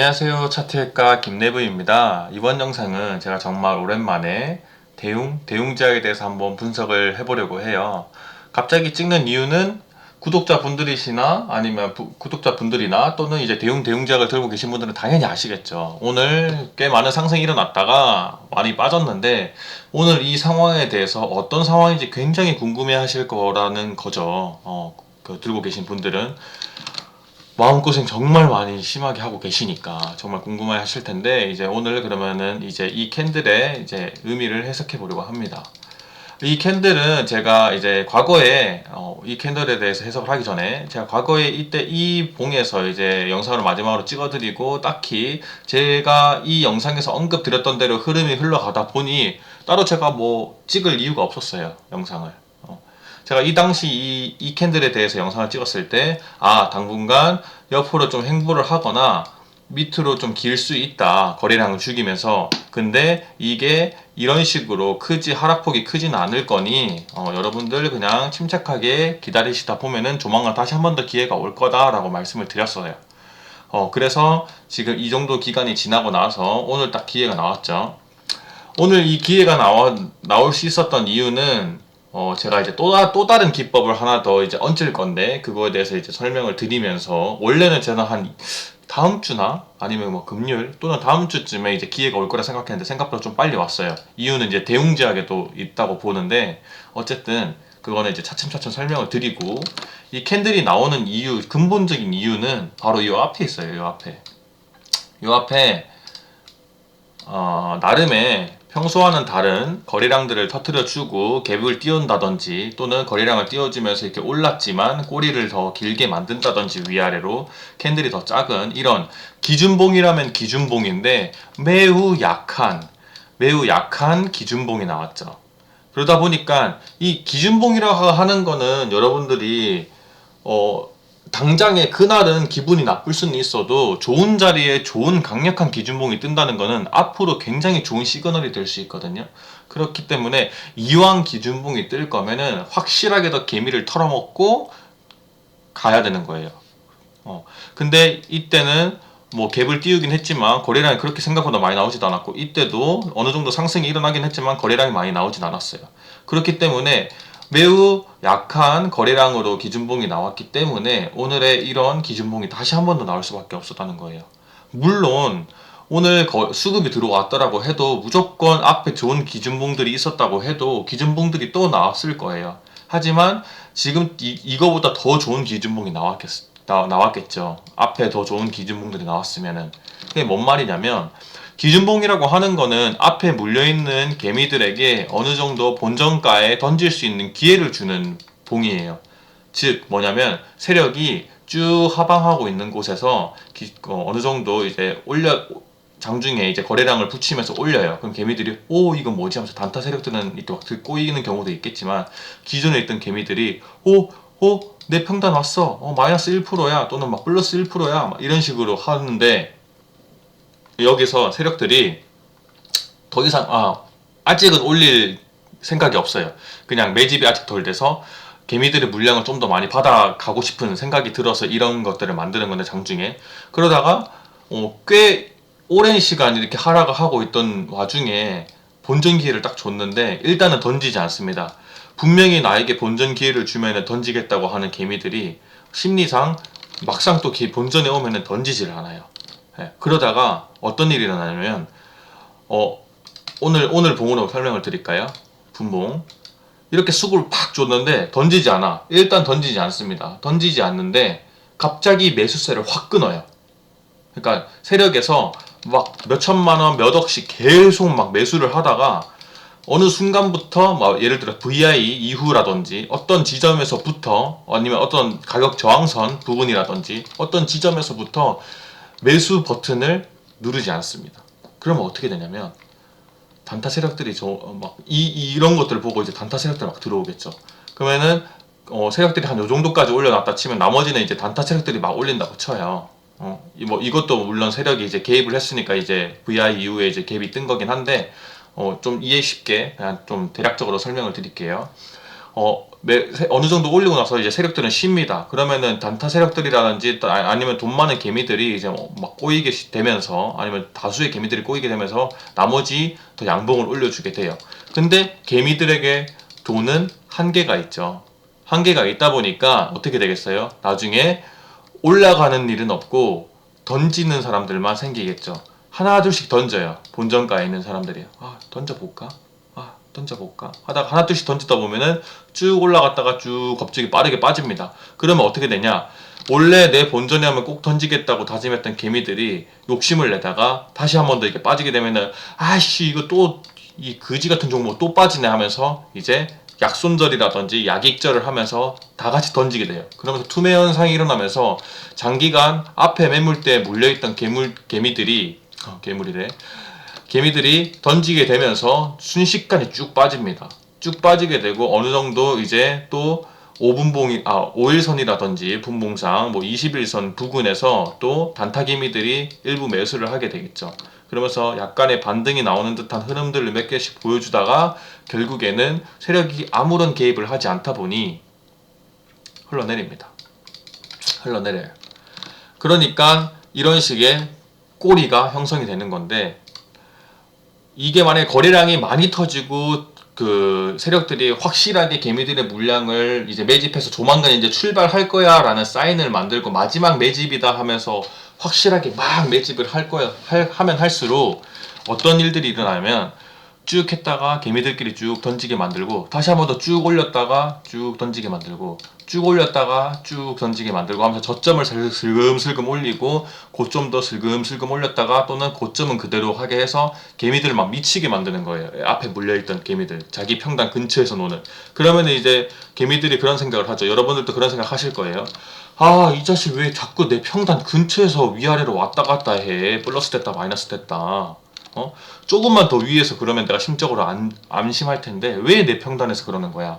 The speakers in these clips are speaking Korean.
안녕하세요. 차트외과 김내부입니다. 이번 영상은 제가 정말 오랜만에 대웅제약에 대해서 한번 분석을 해보려고 해요. 갑자기 찍는 이유는 구독자분들이시나 아니면 구독자분들이나 또는 이제 대웅제약을 들고 계신 분들은 당연히 아시겠죠. 오늘 꽤 많은 상승이 일어났다가 많이 빠졌는데 오늘 이 상황에 대해서 어떤 상황인지 굉장히 궁금해 하실 거라는 거죠. 들고 계신 분들은 마음고생 정말 많이 심하게 하고 계시니까 정말 궁금해 하실 텐데, 이제 오늘 그러면은 이제 이 캔들의 이제 의미를 해석해 보려고 합니다. 이 캔들은 제가 이제 과거에 이 캔들에 대해서 해석을 하기 전에 제가 과거에 이때 이 봉에서 이제 영상을 마지막으로 찍어드리고 딱히 제가 이 영상에서 언급드렸던 대로 흐름이 흘러가다 보니 따로 제가 뭐 찍을 이유가 없었어요, 영상을. 제가 이 당시 이 캔들에 대해서 영상을 찍었을 때, 당분간 옆으로 좀 횡보를 하거나 밑으로 좀 길 수 있다, 거래량을 죽이면서. 근데 이게 이런 식으로 하락폭이 크진 않을 거니 여러분들 그냥 침착하게 기다리시다 보면은 조만간 다시 한 번 더 기회가 올 거다 라고 말씀을 드렸어요. 그래서 지금 이 정도 기간이 지나고 나서 오늘 딱 기회가 나왔죠. 오늘 이 기회가 나올 수 있었던 이유는 제가 이제 또 다른 기법을 하나 더 이제 얹을 건데, 그거에 대해서 이제 설명을 드리면서, 원래는 저는 한 다음 주나 아니면 뭐 금요일 또는 다음 주쯤에 이제 기회가 올 거라 생각했는데 생각보다 좀 빨리 왔어요. 이유는 이제 대웅제약에도 있다고 보는데, 어쨌든 그거는 이제 차츰차츰 설명을 드리고, 이 캔들이 나오는 이유, 근본적인 이유는 바로 이 앞에 있어요. 이 앞에 나름의 평소와는 다른 거래량들을 터트려주고 갭을 띄운다든지, 또는 거래량을 띄워주면서 이렇게 올랐지만 꼬리를 더 길게 만든다든지, 위아래로 캔들이 더 작은 이런 기준봉이라면 기준봉인데 매우 약한 기준봉이 나왔죠. 그러다 보니까 이 기준봉이라고 하는 거는 여러분들이 당장에 그날은 기분이 나쁠 수는 있어도 좋은 자리에 좋은 강력한 기준봉이 뜬다는 거는 앞으로 굉장히 좋은 시그널이 될 수 있거든요. 그렇기 때문에 이왕 기준봉이 뜰 거면은 확실하게 더 개미를 털어먹고 가야 되는 거예요. 근데 이때는 뭐 갭을 띄우긴 했지만 거래량이 그렇게 생각보다 많이 나오지도 않았고, 이때도 어느 정도 상승이 일어나긴 했지만 거래량이 많이 나오진 않았어요. 그렇기 때문에 매우 약한 거래량으로 기준봉이 나왔기 때문에 오늘의 이런 기준봉이 다시 한 번 더 나올 수밖에 없었다는 거예요. 물론 오늘 수급이 들어왔더라고 해도, 무조건 앞에 좋은 기준봉들이 있었다고 해도 기준봉들이 또 나왔을 거예요. 하지만 지금 이거보다 더 좋은 기준봉이 나왔겠죠. 앞에 더 좋은 기준봉들이 나왔으면은. 그게 뭔 말이냐면, 기준봉이라고 하는 거는 앞에 물려있는 개미들에게 어느 정도 본전가에 던질 수 있는 기회를 주는 봉이에요. 즉 뭐냐면, 세력이 쭉 하방하고 있는 곳에서 어느 정도 이제 장중에 이제 거래량을 붙이면서 올려요. 그럼 개미들이 이건 뭐지 하면서, 단타 세력들은 이렇게 막 꼬이는 경우도 있겠지만, 기존에 있던 개미들이 내 평단 왔어, 마이너스 1%야 또는 막 플러스 1%야 막 이런 식으로 하는데, 여기서 세력들이 더 이상 아직은 올릴 생각이 없어요. 그냥 매집이 아직 덜 돼서 개미들의 물량을 좀 더 많이 받아가고 싶은 생각이 들어서 이런 것들을 만드는 건데, 장중에. 그러다가 꽤 오랜 시간 이렇게 하락을 하고 있던 와중에 본전 기회를 딱 줬는데 일단은 던지지 않습니다. 분명히 나에게 본전 기회를 주면 던지겠다고 하는 개미들이 심리상 막상 또 본전에 오면 던지질 않아요. 그러다가 어떤 일이 일어나냐면, 오늘 봉으로 설명을 드릴까요? 분봉. 이렇게 수급을 팍 줬는데 던지지 않아. 일단 던지지 않습니다. 던지지 않는데 갑자기 매수세를 확 끊어요. 그러니까 세력에서 막 몇천만 원, 몇 억씩 계속 막 매수를 하다가 어느 순간부터 막 예를 들어 VI 이후라든지 어떤 지점에서부터, 아니면 어떤 가격 저항선 부분이라든지 어떤 지점에서부터 매수 버튼을 누르지 않습니다. 그러면 어떻게 되냐면, 단타 세력들이 이런 것들을 보고 이제 단타 세력들 막 들어오겠죠. 그러면은 세력들이 한 요 정도까지 올려놨다 치면 나머지는 이제 단타 세력들이 막 올린다고 쳐요. 이것도 물론 세력이 이제 개입을 했으니까 이제 VI 이후에 이제 갭이 뜬 거긴 한데, 좀 이해 쉽게 그냥 좀 대략적으로 설명을 드릴게요. 어느 정도 올리고 나서 이제 세력들은 쉽니다. 그러면은 단타 세력들이라든지 또 아니면 돈 많은 개미들이 이제 막 꼬이게 되면서, 아니면 다수의 개미들이 꼬이게 되면서 나머지 더 양봉을 올려주게 돼요. 근데 개미들에게 돈은 한계가 있죠. 한계가 있다 보니까 어떻게 되겠어요? 나중에 올라가는 일은 없고 던지는 사람들만 생기겠죠. 하나 둘씩 던져요. 본전가에 있는 사람들이. 던져볼까? 던져볼까? 하다가 하나 둘씩 던지다 보면은 쭉 올라갔다가 쭉 갑자기 빠르게 빠집니다. 그러면 어떻게 되냐? 원래 내 본전에 하면 꼭 던지겠다고 다짐했던 개미들이 욕심을 내다가 다시 한 번 더 이렇게 빠지게 되면은, 아이씨, 이거 또 이 거지 같은 종목 또 빠지네 하면서 이제 약손절이라든지 약익절을 하면서 다 같이 던지게 돼요. 그러면서 투매 현상이 일어나면서 장기간 앞에 매물대에 몰려있던 개미들이 던지게 되면서 순식간에 쭉 빠집니다. 쭉 빠지게 되고 어느 정도 이제 또 5일선이라든지 분봉상 21선 부근에서 또 단타 개미들이 일부 매수를 하게 되겠죠. 그러면서 약간의 반등이 나오는 듯한 흐름들을 몇 개씩 보여주다가 결국에는 세력이 아무런 개입을 하지 않다 보니 흘러내립니다. 흘러내려요. 그러니까 이런 식의 꼬리가 형성이 되는 건데, 이게 만약에 거래량이 많이 터지고 그 세력들이 확실하게 개미들의 물량을 이제 매집해서 조만간 이제 출발할 거야 라는 사인을 만들고 마지막 매집이다 하면서 확실하게 막 매집을 할 거야 하면 할수록 어떤 일들이 일어나면 쭉 했다가 개미들끼리 쭉 던지게 만들고, 다시 한 번 더 쭉 올렸다가 쭉 던지게 만들고, 쭉 올렸다가 쭉 던지게 만들고 하면서 저점을 슬금슬금 올리고 고점도 슬금슬금 올렸다가 또는 고점은 그대로 하게 해서 개미들을 막 미치게 만드는 거예요. 앞에 물려있던 개미들, 자기 평단 근처에서 노는. 그러면 이제 개미들이 그런 생각을 하죠. 여러분들도 그런 생각 하실 거예요. 이 자식 왜 자꾸 내 평단 근처에서 위아래로 왔다 갔다 해. 플러스 됐다 마이너스 됐다. 조금만 더 위에서 그러면 내가 심적으로 안심할 텐데 왜 내 평단에서 그러는 거야?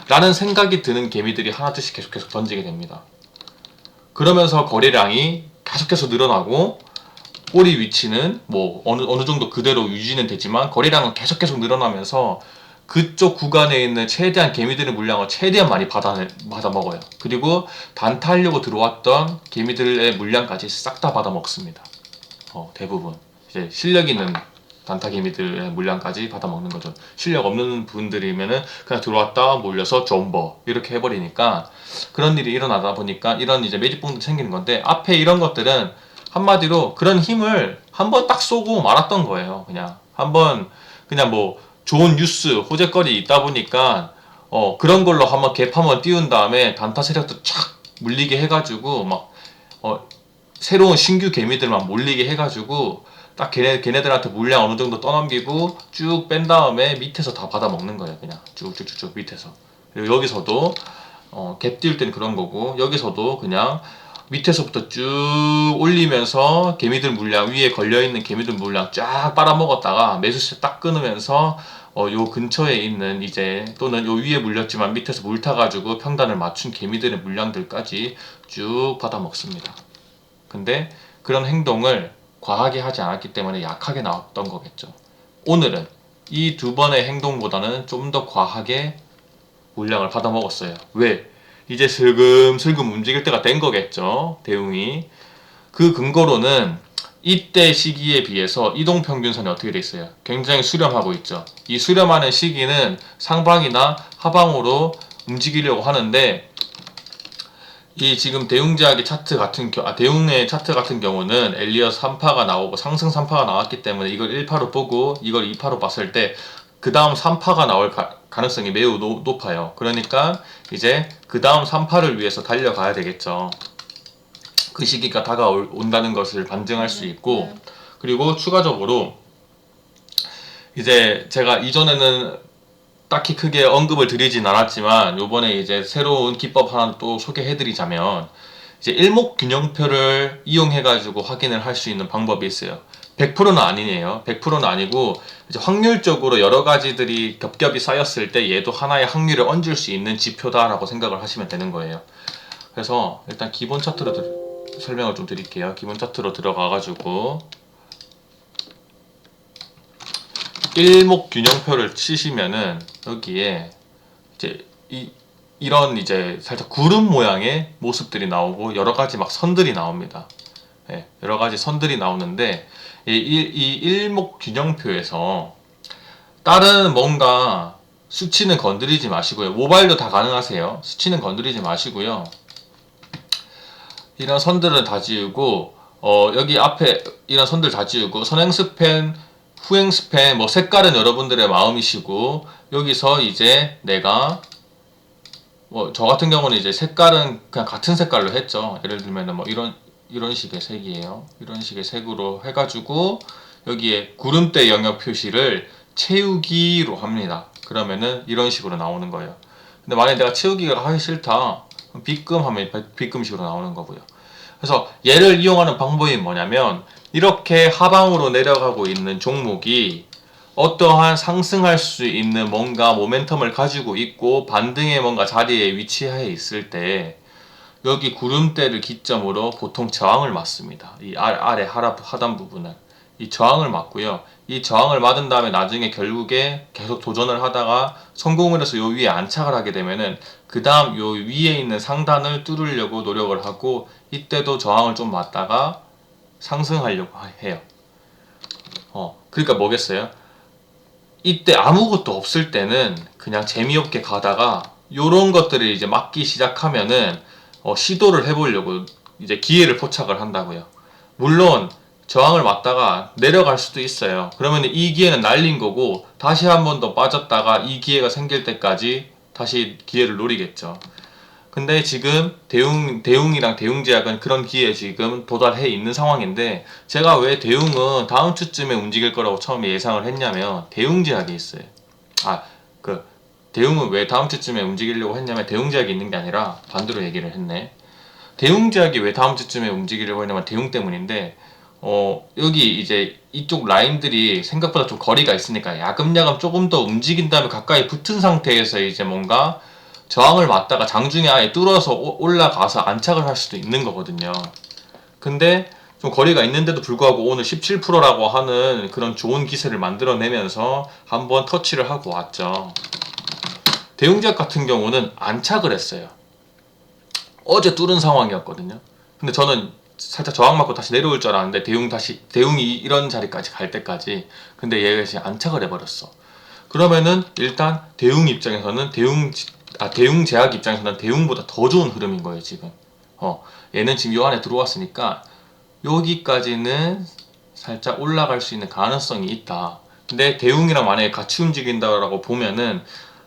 라는 생각이 드는 개미들이 하나둘씩 계속 던지게 됩니다. 그러면서 거래량이 계속해서 늘어나고 꼬리 위치는 어느 정도 그대로 유지는 되지만 거래량은 계속 늘어나면서 그쪽 구간에 있는 최대한 개미들의 물량을 최대한 많이 받아 먹어요. 그리고 단타하려고 들어왔던 개미들의 물량까지 싹 다 받아 먹습니다. 대부분 이제 실력 있는 단타 개미들의 물량까지 받아 먹는 거죠. 실력 없는 분들이면은 그냥 들어왔다 몰려서 존버 이렇게 해버리니까 그런 일이 일어나다 보니까 이런 이제 매집봉들이 생기는 건데, 앞에 이런 것들은 한마디로 그런 힘을 한번 딱 쏘고 말았던 거예요. 그냥 한번 그냥 좋은 뉴스 호재거리 있다 보니까 그런 걸로 한번 갭 한번 띄운 다음에 단타 세력도 착 물리게 해가지고 새로운 신규 개미들만 몰리게 해가지고 딱 걔네들한테 물량 어느 정도 떠넘기고 쭉 뺀 다음에 밑에서 다 받아 먹는 거예요. 그냥 쭉쭉쭉쭉 밑에서. 그리고 여기서도 갭 띄울 땐 그런 거고, 여기서도 그냥 밑에서부터 쭉 올리면서 개미들 물량 위에 걸려있는 개미들 물량 쫙 빨아먹었다가 매수세 딱 끊으면서 요 근처에 있는 이제 또는 요 위에 물렸지만 밑에서 물 타가지고 평단을 맞춘 개미들의 물량들까지 쭉 받아 먹습니다. 근데 그런 행동을 과하게 하지 않았기 때문에 약하게 나왔던 거겠죠. 오늘은 이 두 번의 행동보다는 좀 더 과하게 물량을 받아 먹었어요. 왜? 이제 슬금슬금 움직일 때가 된 거겠죠. 대응이. 그 근거로는 이때 시기에 비해서 이동평균선이 어떻게 돼 있어요? 굉장히 수렴하고 있죠. 이 수렴하는 시기는 상방이나 하방으로 움직이려고 하는데, 이 지금 대웅제약의 차트 같은 대웅의 차트 같은 경우는 엘리엇 3파가 나오고 상승 3파가 나왔기 때문에 이걸 1파로 보고 이걸 2파로 봤을 때 그 다음 3파가 나올 가능성이 매우 높아요. 그러니까 이제 그 다음 3파를 위해서 달려가야 되겠죠. 그 시기가 다가온다는 것을 반증할 수 있고, 그리고 추가적으로 이제 제가 이전에는 딱히 크게 언급을 드리진 않았지만 요번에 이제 새로운 기법 하나 또 소개해드리자면, 이제 일목균형표를 이용해가지고 확인을 할 수 있는 방법이 있어요. 100%는 아니네요. 100%는 아니고 이제 확률적으로 여러 가지들이 겹겹이 쌓였을 때 얘도 하나의 확률을 얹을 수 있는 지표다라고 생각을 하시면 되는 거예요. 그래서 일단 기본 차트로 설명을 좀 드릴게요. 기본 차트로 들어가가지고 일목균형표를 치시면은 여기에 이제 이런 이제 살짝 구름 모양의 모습들이 나오고 여러 가지 막 선들이 나옵니다. 예, 여러 가지 선들이 나오는데 이 일목균형표에서 다른 뭔가 수치는 건드리지 마시고요. 모바일도 다 가능하세요. 수치는 건드리지 마시고요. 이런 선들은 다 지우고 여기 앞에 이런 선들 다 지우고 선행 스팬, 후행 스팬, 뭐 색깔은 여러분들의 마음이시고 여기서 이제 내가 뭐 저 같은 경우는 이제 색깔은 그냥 같은 색깔로 했죠. 예를 들면은 뭐 이런 식의 색이에요. 이런 식의 색으로 해가지고 여기에 구름대 영역 표시를 채우기로 합니다. 그러면은 이런 식으로 나오는 거예요. 근데 만약에 내가 채우기가 하기 싫다, 빗금 하면 빗금식으로 나오는 거고요. 그래서 얘를 이용하는 방법이 뭐냐면 이렇게 하방으로 내려가고 있는 종목이 어떠한 상승할 수 있는 뭔가 모멘텀을 가지고 있고 반등의 뭔가 자리에 위치해 있을 때 여기 구름대를 기점으로 보통 저항을 맞습니다. 이 아래 하단 부분을 이 저항을 맞고요. 이 저항을 맞은 다음에 나중에 결국에 계속 도전을 하다가 성공을 해서 요 위에 안착을 하게 되면은 그 다음 요 위에 있는 상단을 뚫으려고 노력을 하고 이때도 저항을 좀 맞다가 상승하려고 해요. 그러니까 뭐겠어요? 이때 아무것도 없을 때는 그냥 재미없게 가다가 요런 것들을 이제 맞기 시작하면은 시도를 해보려고 이제 기회를 포착을 한다고요. 물론 저항을 맞다가 내려갈 수도 있어요. 그러면 이 기회는 날린 거고 다시 한 번 더 빠졌다가 이 기회가 생길 때까지 다시 기회를 노리겠죠. 근데 지금 대웅이랑 대웅제약은 그런 기회에 지금 도달해 있는 상황인데 제가 왜 대웅은 다음 주쯤에 움직일 거라고 처음에 예상을 했냐면 대웅제약이 있어요. 그 대웅은 왜 다음 주쯤에 움직이려고 했냐면 대웅제약이 있는 게 아니라 반대로 얘기를 했네. 대웅제약이 왜 다음 주쯤에 움직이려고 했냐면 대웅 때문인데 여기 이제 이쪽 라인들이 생각보다 좀 거리가 있으니까 야금야금 조금 더 움직인 다음에 가까이 붙은 상태에서 이제 뭔가 저항을 맞다가 장중에 아예 뚫어서 올라가서 안착을 할 수도 있는 거거든요. 근데 좀 거리가 있는데도 불구하고 오늘 17%라고 하는 그런 좋은 기세를 만들어내면서 한번 터치를 하고 왔죠. 대웅제약 같은 경우는 안착을 했어요. 어제 뚫은 상황이었거든요. 근데 저는 살짝 저항 맞고 다시 내려올 줄 알았는데 대웅이 이런 자리까지 갈 때까지 근데 얘가 이제 안착을 해버렸어. 그러면은 일단 대웅 입장에서는 대웅제약 입장에서는 대웅보다 더 좋은 흐름인 거예요 지금. 얘는 지금 요 안에 들어왔으니까 여기까지는 살짝 올라갈 수 있는 가능성이 있다. 근데 대웅이랑 만약에 같이 움직인다라고 보면은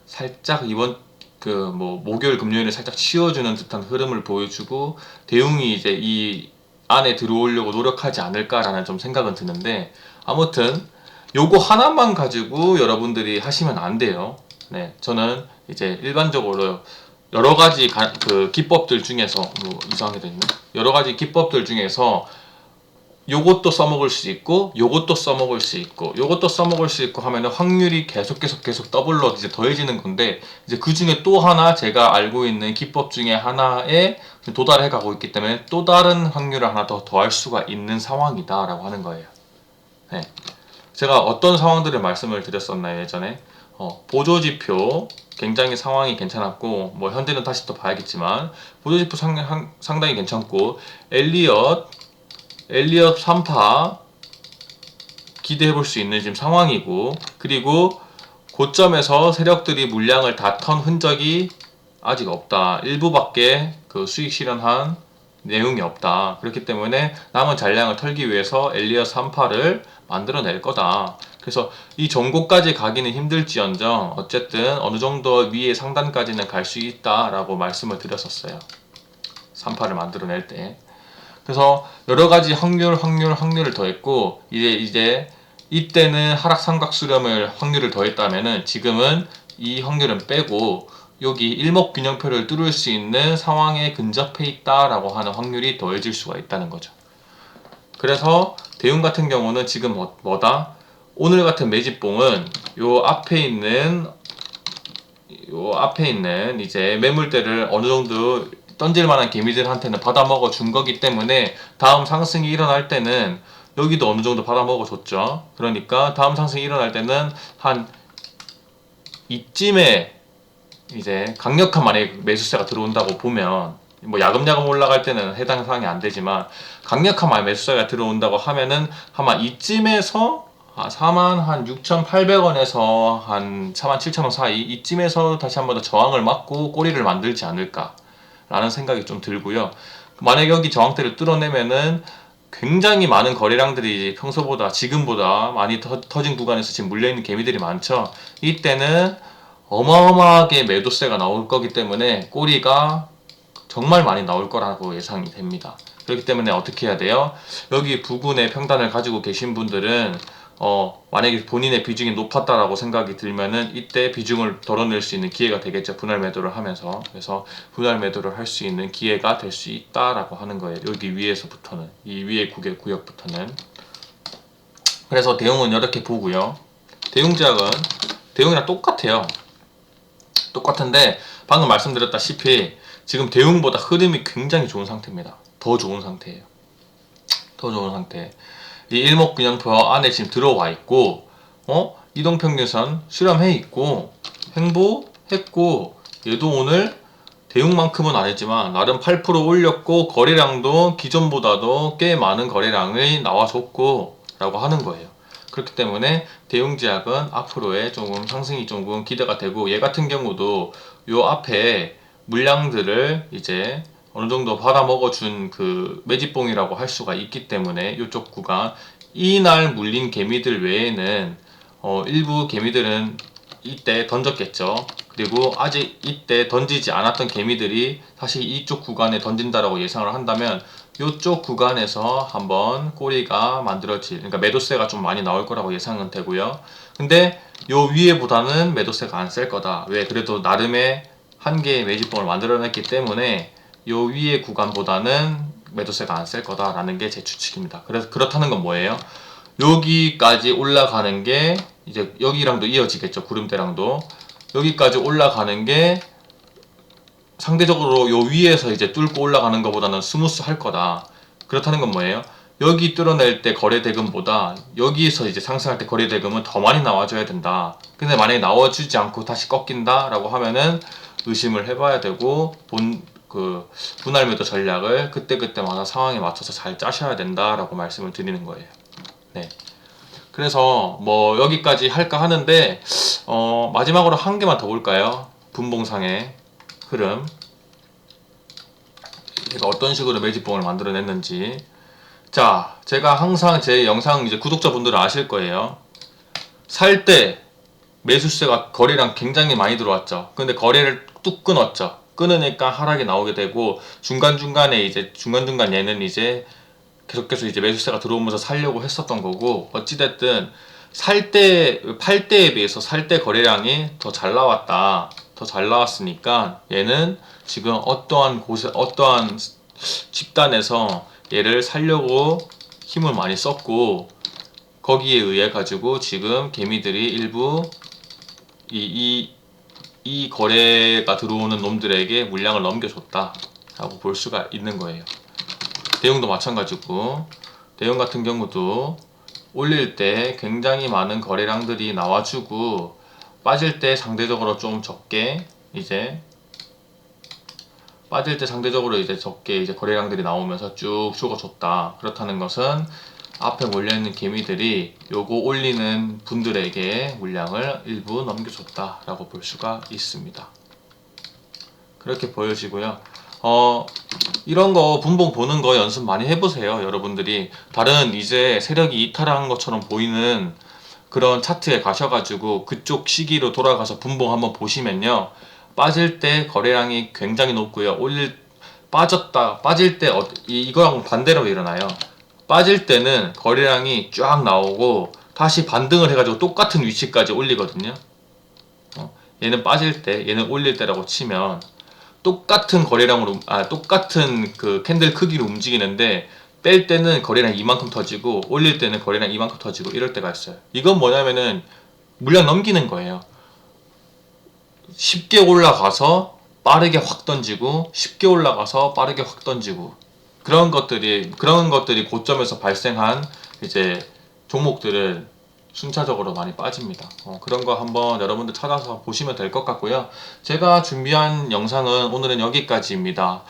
살짝 이번 그 뭐 목요일 금요일에 살짝 치워주는 듯한 흐름을 보여주고 대웅이 이제 이 안에 들어오려고 노력하지 않을까라는 좀 생각은 드는데 아무튼 요거 하나만 가지고 여러분들이 하시면 안 돼요. 네, 저는 이제 일반적으로 여러 가지 그 기법들 중에서 뭐 이상하게 됐네. 여러 가지 기법들 중에서 요것도 써먹을 수 있고 요것도 써먹을 수 있고 요것도 써먹을 수 있고 하면은 확률이 계속 더블로 이제 더해지는 건데 이제 그 중에 또 하나 제가 알고 있는 기법 중에 하나에 도달해 가고 있기 때문에 또 다른 확률을 하나 더 더할 수가 있는 상황이다 라고 하는 거예요. 네. 제가 어떤 상황들을 말씀을 드렸었나요 예전에 보조지표 굉장히 상황이 괜찮았고 뭐 현재는 다시 또 봐야겠지만 보조지표 상당히 괜찮고 엘리엇 3파 기대해 볼 수 있는 지금 상황이고 그리고 고점에서 세력들이 물량을 다 턴 흔적이 아직 없다. 일부밖에 그 수익 실현한 내용이 없다. 그렇기 때문에 남은 잔량을 털기 위해서 엘리엇 3파를 만들어낼 거다. 그래서 이 정고까지 가기는 힘들지언정 어쨌든 어느 정도 위에 상단까지는 갈 수 있다라고 말씀을 드렸었어요. 3파를 만들어낼 때. 그래서 여러 가지 확률을 더했고 이제 이때는 하락 삼각 수렴을 확률을 더했다면은 지금은 이 확률은 빼고 여기 일목균형표를 뚫을 수 있는 상황에 근접해 있다라고 하는 확률이 더해질 수가 있다는 거죠. 그래서 대웅 같은 경우는 지금 뭐다? 오늘 같은 매집봉은 요 앞에 있는 이제 매물대를 어느 정도 던질 만한 개미들한테는 받아먹어 준 거기 때문에 다음 상승이 일어날 때는 여기도 어느 정도 받아먹어 줬죠. 그러니까 다음 상승이 일어날 때는 한 이쯤에 이제 강력한 만약에 매수세가 들어온다고 보면 뭐 야금야금 올라갈 때는 해당 사항이 안 되지만 강력한 만약 매수세가 들어온다고 하면은 아마 이쯤에서 46,800원에서 한 47,000원 사이 이쯤에서 다시 한번 더 저항을 맞고 꼬리를 만들지 않을까 라는 생각이 좀 들고요. 만약에 여기 저항대를 뚫어내면은 굉장히 많은 거래량들이 평소보다 지금보다 많이 터진 구간에서 지금 물려있는 개미들이 많죠. 이때는 어마어마하게 매도세가 나올 거기 때문에 꼬리가 정말 많이 나올 거라고 예상이 됩니다. 그렇기 때문에 어떻게 해야 돼요? 여기 부근의 평단을 가지고 계신 분들은 만약에 본인의 비중이 높았다라고 생각이 들면은 이때 비중을 덜어낼 수 있는 기회가 되겠죠. 분할 매도를 하면서. 그래서 분할 매도를 할 수 있는 기회가 될 수 있다라고 하는 거예요. 여기 위에서부터는. 이 위의 구역부터는. 그래서 대응은 이렇게 보고요. 대응제약은 대응이랑 똑같아요. 똑같은데 방금 말씀드렸다시피 지금 대응보다 흐름이 굉장히 좋은 상태입니다. 더 좋은 상태예요. 더 좋은 상태. 이 일목균형표 안에 지금 들어와 있고 이동평균선 실험해 있고 횡보했고 얘도 오늘 대응만큼은 아니지만 나름 8% 올렸고 거래량도 기존보다도 꽤 많은 거래량이 나와줬고 라고 하는 거예요. 그렇기 때문에 대웅제약은 앞으로의 조금 상승이 조금 기대가 되고 얘 같은 경우도 요 앞에 물량들을 이제 어느 정도 받아먹어준 그 매집봉이라고 할 수가 있기 때문에 이쪽 구간 이날 물린 개미들 외에는 일부 개미들은 이때 던졌겠죠. 그리고 아직 이때 던지지 않았던 개미들이 다시 이쪽 구간에 던진다라고 예상을 한다면 이쪽 구간에서 한번 꼬리가 만들어질, 그러니까 매도세가 좀 많이 나올 거라고 예상은 되고요. 근데 요 위에보다는 매도세가 안 셀 거다. 왜? 그래도 나름의 한 개의 매집봉을 만들어냈기 때문에 요 위의 구간보다는 매도세가 안 셀 거다라는 게 제 추측입니다. 그래서 그렇다는 건 뭐예요? 여기까지 올라가는 게 이제 여기랑도 이어지겠죠. 구름대랑도 여기까지 올라가는 게 상대적으로 요 위에서 이제 뚫고 올라가는 것보다는 스무스할 거다. 그렇다는 건 뭐예요? 여기 뚫어낼 때 거래 대금보다 여기서 이제 상승할 때 거래 대금은 더 많이 나와줘야 된다. 근데 만약에 나와주지 않고 다시 꺾인다 라고 하면은 의심을 해봐야 되고 분할 매도 전략을 그때그때마다 상황에 맞춰서 잘 짜셔야 된다라고 말씀을 드리는 거예요. 네. 그래서 뭐 여기까지 할까 하는데 마지막으로 한 개만 더 볼까요? 분봉상의 흐름. 제가 어떤 식으로 매집봉을 만들어냈는지. 자, 제가 항상 제 영상 이제 구독자분들은 아실 거예요. 살 때 매수세가 거래량 굉장히 많이 들어왔죠. 근데 거래를 뚝 끊었죠. 끊으니까 하락이 나오게 되고 중간중간에 이제 중간중간 얘는 이제 계속해서 이제 매수세가 들어오면서 살려고 했었던 거고 어찌됐든 살 때, 팔 때에 비해서 살 때 거래량이 더 잘 나왔다. 더 잘 나왔으니까 얘는 지금 어떠한 곳에, 어떠한 집단에서 얘를 살려고 힘을 많이 썼고 거기에 의해 가지고 지금 개미들이 일부 이 거래가 들어오는 놈들에게 물량을 넘겨줬다 라고 볼 수가 있는 거예요. 대웅도 마찬가지고 대웅 같은 경우도 올릴 때 굉장히 많은 거래량들이 나와주고 빠질 때 상대적으로 좀 적게 이제 적게 이제 거래량들이 나오면서 쭉 죽어줬다. 그렇다는 것은 앞에 몰려있는 개미들이 요거 올리는 분들에게 물량을 일부 넘겨줬다 라고 볼 수가 있습니다. 그렇게 보여지고요. 이런 거 분봉 보는 거 연습 많이 해보세요. 여러분들이 다른 이제 세력이 이탈한 것처럼 보이는 그런 차트에 가셔가지고 그쪽 시기로 돌아가서 분봉 한번 보시면요. 빠질 때 거래량이 굉장히 높고요. 빠질 때 이거랑 반대로 일어나요. 빠질 때는 거래량이 쫙 나오고 다시 반등을 해가지고 똑같은 위치까지 올리거든요. 얘는 빠질 때, 얘는 올릴 때라고 치면 똑같은 거래량으로 똑같은 그 캔들 크기로 움직이는데 뺄 때는 거래량 이만큼 터지고 올릴 때는 거래량 이만큼 터지고 이럴 때가 있어요. 이건 뭐냐면은 물량 넘기는 거예요. 쉽게 올라가서 빠르게 확 던지고 쉽게 올라가서 빠르게 확 던지고 그런 것들이 고점에서 발생한 이제 종목들을 순차적으로 많이 빠집니다. 그런 거 한번 여러분들 찾아서 보시면 될 것 같고요. 제가 준비한 영상은 오늘은 여기까지입니다.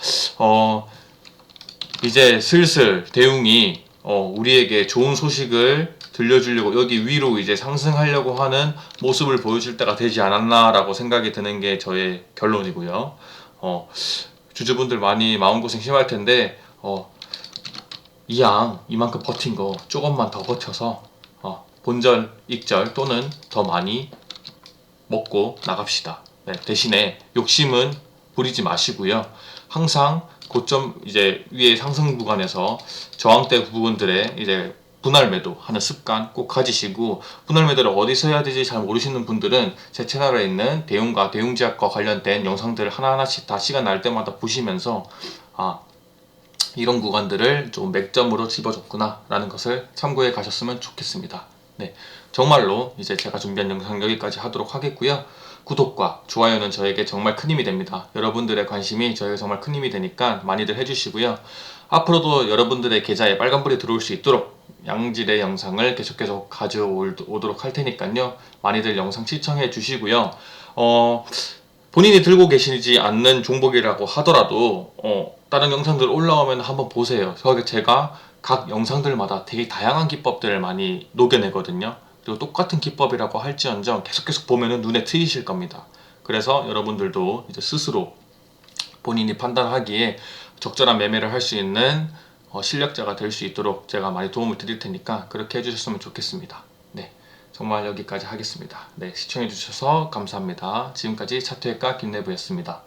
이제 슬슬 대웅이 우리에게 좋은 소식을 들려주려고 여기 위로 이제 상승하려고 하는 모습을 보여줄 때가 되지 않았나 라고 생각이 드는 게 저의 결론이고요. 주주분들 많이 마음고생 심할 텐데 이 양 이만큼 버틴 거 조금만 더 버텨서 본절, 익절 또는 더 많이 먹고 나갑시다. 네, 대신에 욕심은 부리지 마시고요. 항상 고점 이제 위에 상승 구간에서 저항대 부분들에 이제 분할 매도 하는 습관 꼭 가지시고, 분할 매도를 어디서 해야 되지 잘 모르시는 분들은 제 채널에 있는 대웅과 대웅제약과 관련된 영상들을 하나하나씩 다 시간 날 때마다 보시면서 이런 구간들을 좀 맥점으로 집어줬구나 라는 것을 참고해 가셨으면 좋겠습니다. 네, 정말로 이제 제가 준비한 영상 여기까지 하도록 하겠고요. 구독과 좋아요는 저에게 정말 큰 힘이 됩니다. 여러분들의 관심이 저에게 정말 큰 힘이 되니까 많이들 해주시고요. 앞으로도 여러분들의 계좌에 빨간불이 들어올 수 있도록 양질의 영상을 계속 가져오도록 할 테니까요. 많이들 영상 시청해 주시고요. 본인이 들고 계시지 않는 종목이라고 하더라도 다른 영상들 올라오면 한번 보세요. 제가 각 영상들마다 되게 다양한 기법들을 많이 녹여내거든요. 그리고 똑같은 기법이라고 할지언정 계속 보면은 눈에 트이실 겁니다. 그래서 여러분들도 이제 스스로 본인이 판단하기에 적절한 매매를 할 수 있는 실력자가 될 수 있도록 제가 많이 도움을 드릴 테니까 그렇게 해주셨으면 좋겠습니다. 네, 정말 여기까지 하겠습니다. 네, 시청해주셔서 감사합니다. 지금까지 차트외과 김내부였습니다.